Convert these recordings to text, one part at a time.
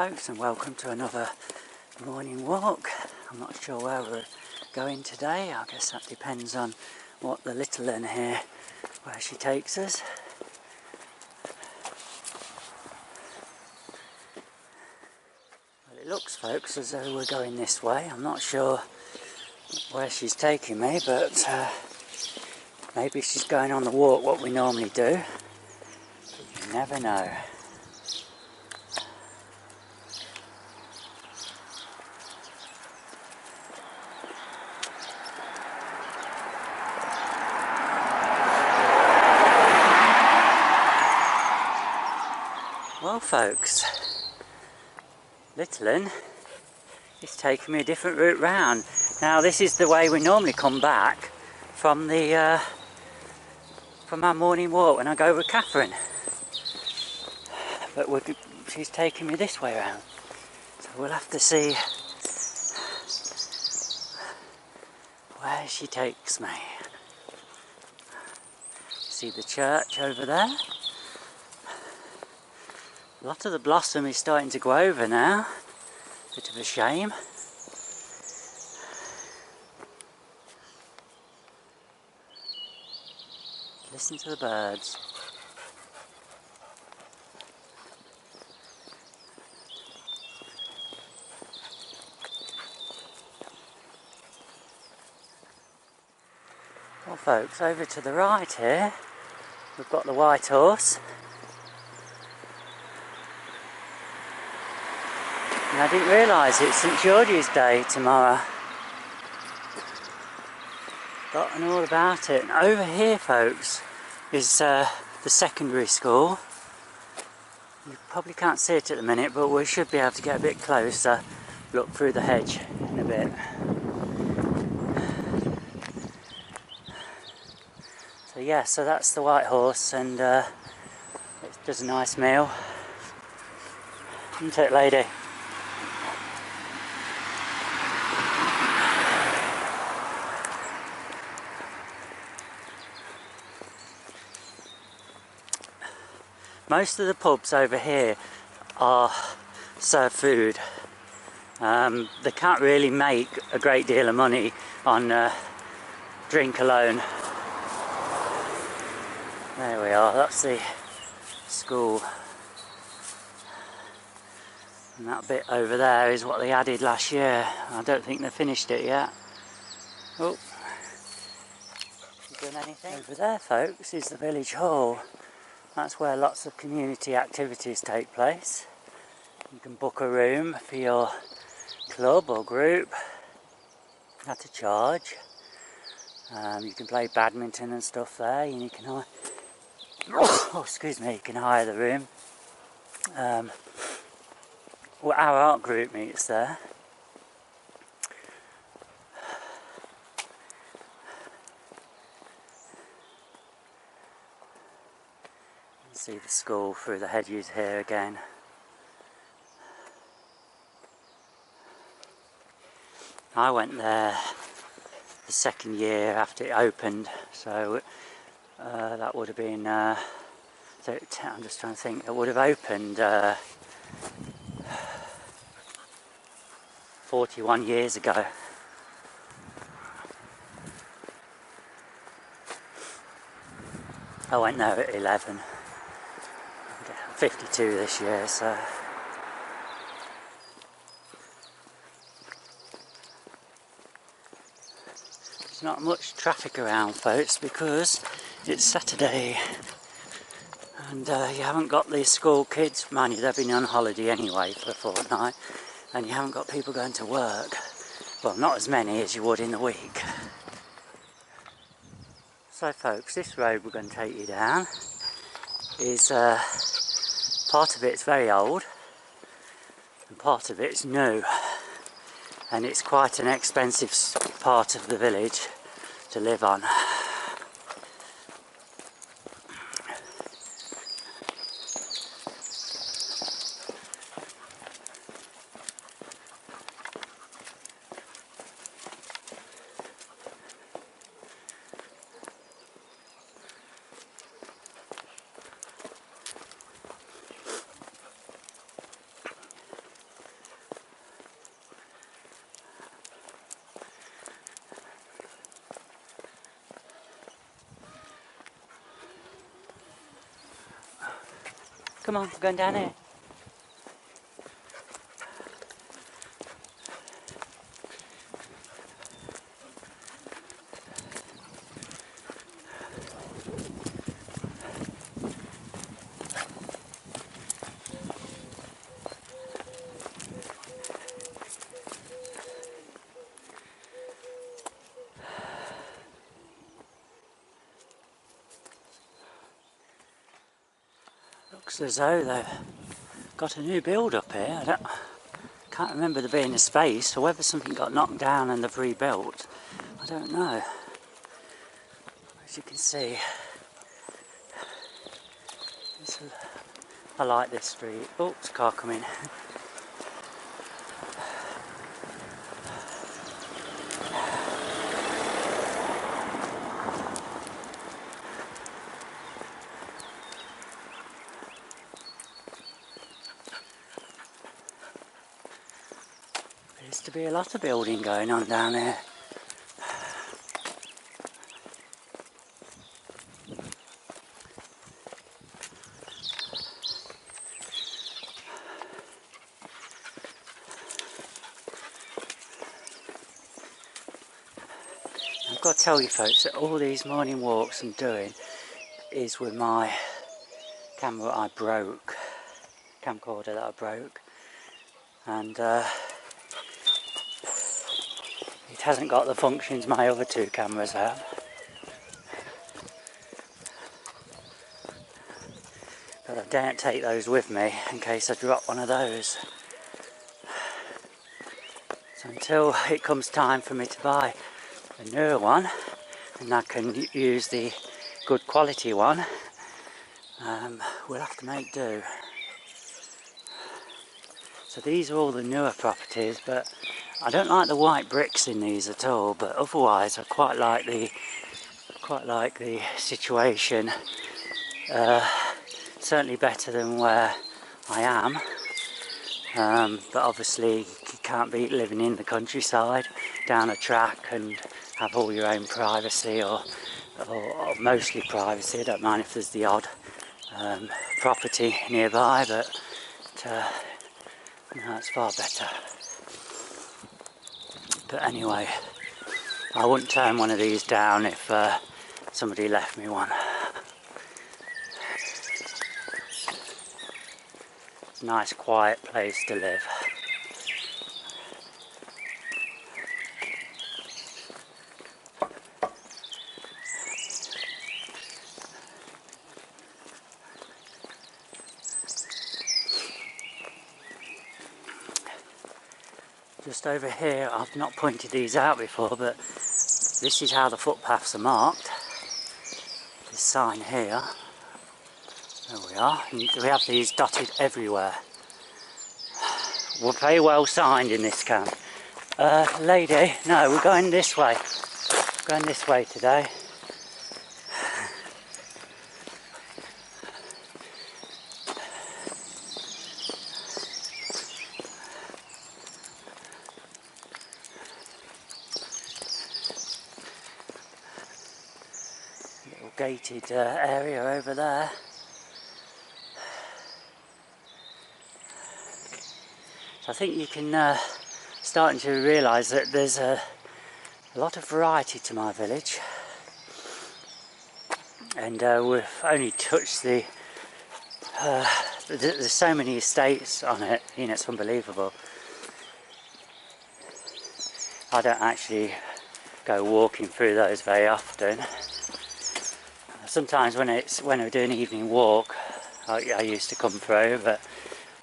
folks, and welcome to another morning walk. I'm not sure where we're going today. I guess that depends on what the little one here, where she takes us. Well, it looks, folks, as though we're going this way. I'm not sure where she's taking me, but maybe she's going on the walk what we normally do. You never know. Well, folks, little un is taking me a different route round. Now, this is the way we normally come back from the from our morning walk when I go with Catherine. But she's taking me this way around, so we'll have to see where she takes me. See the church over there? A lot of the blossom is starting to go over now. Bit of a shame. Listen to the birds. Well, folks, over to the right here, we've got the White Horse. And I didn't realise it's St George's Day tomorrow. Forgotten all about it. And over here, folks, is the secondary school. You probably can't see it at the minute, but we should be able to get a bit closer, look through the hedge in a bit. So yeah, so that's the White Horse, and it does a nice meal. Isn't it, lady? Most of the pubs over here serve food. They can't really make a great deal of money on drink alone. There we are, that's the school. And that bit over there is what they added last year. I don't think they finished it yet. Oh, you doing anything? Over there, folks, is the village hall. That's where lots of community activities take place. You can book a room for your club or group at a charge. You can play badminton and stuff there. You can hire, oh, excuse me, you can hire the room. Well, our art group meets there. See the school through the hedges here again. I went there the second year after it opened, so that would have been, I'm just trying to think, it would have opened 41 years ago. I went there at 11. 52 this year, so there's not much traffic around, folks, because it's Saturday and you haven't got these school kids. Mind you, they've been on holiday anyway for a fortnight, and you haven't got people going to work. Well, not as many as you would in the week. So folks, this road we're going to take you down is part of it's very old and part of it's new, and it's quite an expensive part of the village to live on. Come on, we're going down here. Looks as though they've got a new build up here. Can't remember there being a space, or whether something got knocked down and they've rebuilt. I don't know. As you can see, I like this street. Oh, there's a car coming. Appears to be a lot of building going on down here. I've got to tell you folks that all these morning walks I'm doing is with my camera I broke, camcorder that I broke, and it hasn't got the functions my other two cameras have. But I daren't take those with me in case I drop one of those. So until it comes time for me to buy a newer one, and I can use the good quality one, we'll have to make do. So these are all the newer properties, but I don't like the white bricks in these at all, but otherwise I quite like the situation. Certainly better than where I am, but obviously you can't beat living in the countryside down a track and have all your own privacy, or mostly privacy. I don't mind if there's the odd property nearby, but no, it's far better. But anyway, I wouldn't turn one of these down if somebody left me one. It's a nice quiet place to live. Just over here, I've not pointed these out before, but this is how the footpaths are marked. This sign here. There we are. And we have these dotted everywhere. We're very well signed in this camp. Lady, no, we're going this way. We're going this way today. Little gated area over there. So I think you can starting to realise that there's a lot of variety to my village, and we've only touched the there's so many estates on it, you know, it's unbelievable. I don't actually go walking through those very often. Sometimes when we're doing an evening walk, I used to come through, but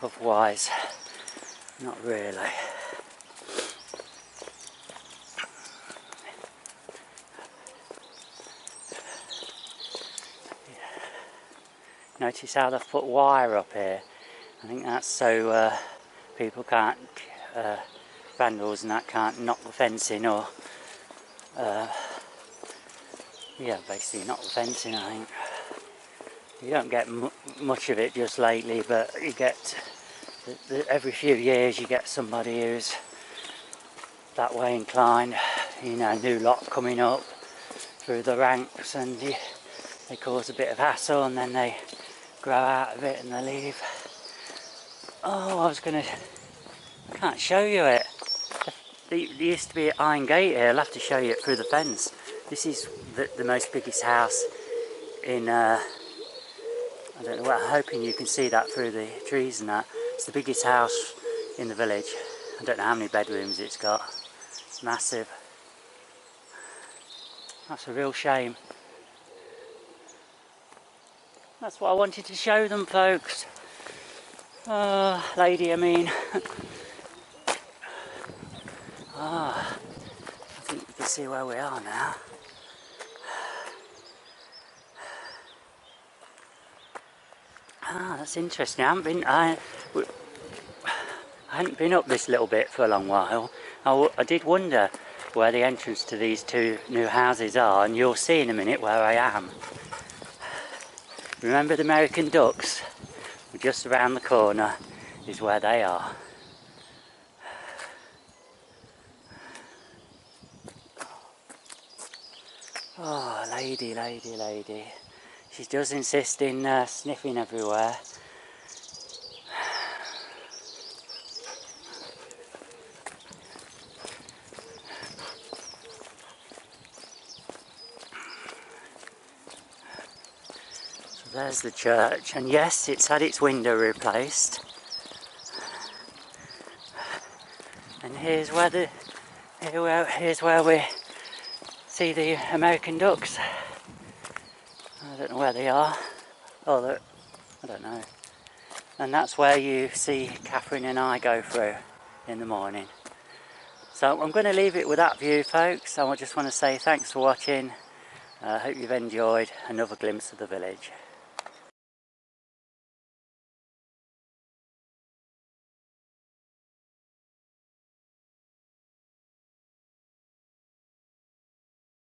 otherwise not really. Notice how they've put wire up here. I think that's so people can't, vandals and that can't knock the fencing, or yeah, basically knock the fencing. I think you don't get much of it just lately, but you get every few years you get somebody who's that way inclined, you know, new lot coming up through the ranks, and they cause a bit of hassle, and then they grow out of it and they leave. Oh, I can't show you it. There used to be an iron gate here. I'll have to show you it through the fence. This is the most biggest house in, I don't know, well, I'm hoping you can see that through the trees and that. It's the biggest house in the village. I don't know how many bedrooms it's got. It's massive. That's a real shame. That's what I wanted to show them, folks. Lady, I mean. I think you can see where we are now. That's interesting. I hadn't been up this little bit for a long while. I did wonder where the entrance to these two new houses are, and you'll see in a minute where I am. Remember the American ducks? Just around the corner is where they are. Oh, lady, lady, lady. She does insist in sniffing everywhere. So there's the church, and yes, it's had its window replaced. And here's where we see the American ducks. I don't know where they are. Oh, I don't know. And that's where you see Catherine and I go through in the morning. So I'm going to leave it with that view, folks. I just want to say thanks for watching. I hope you've enjoyed another glimpse of the village.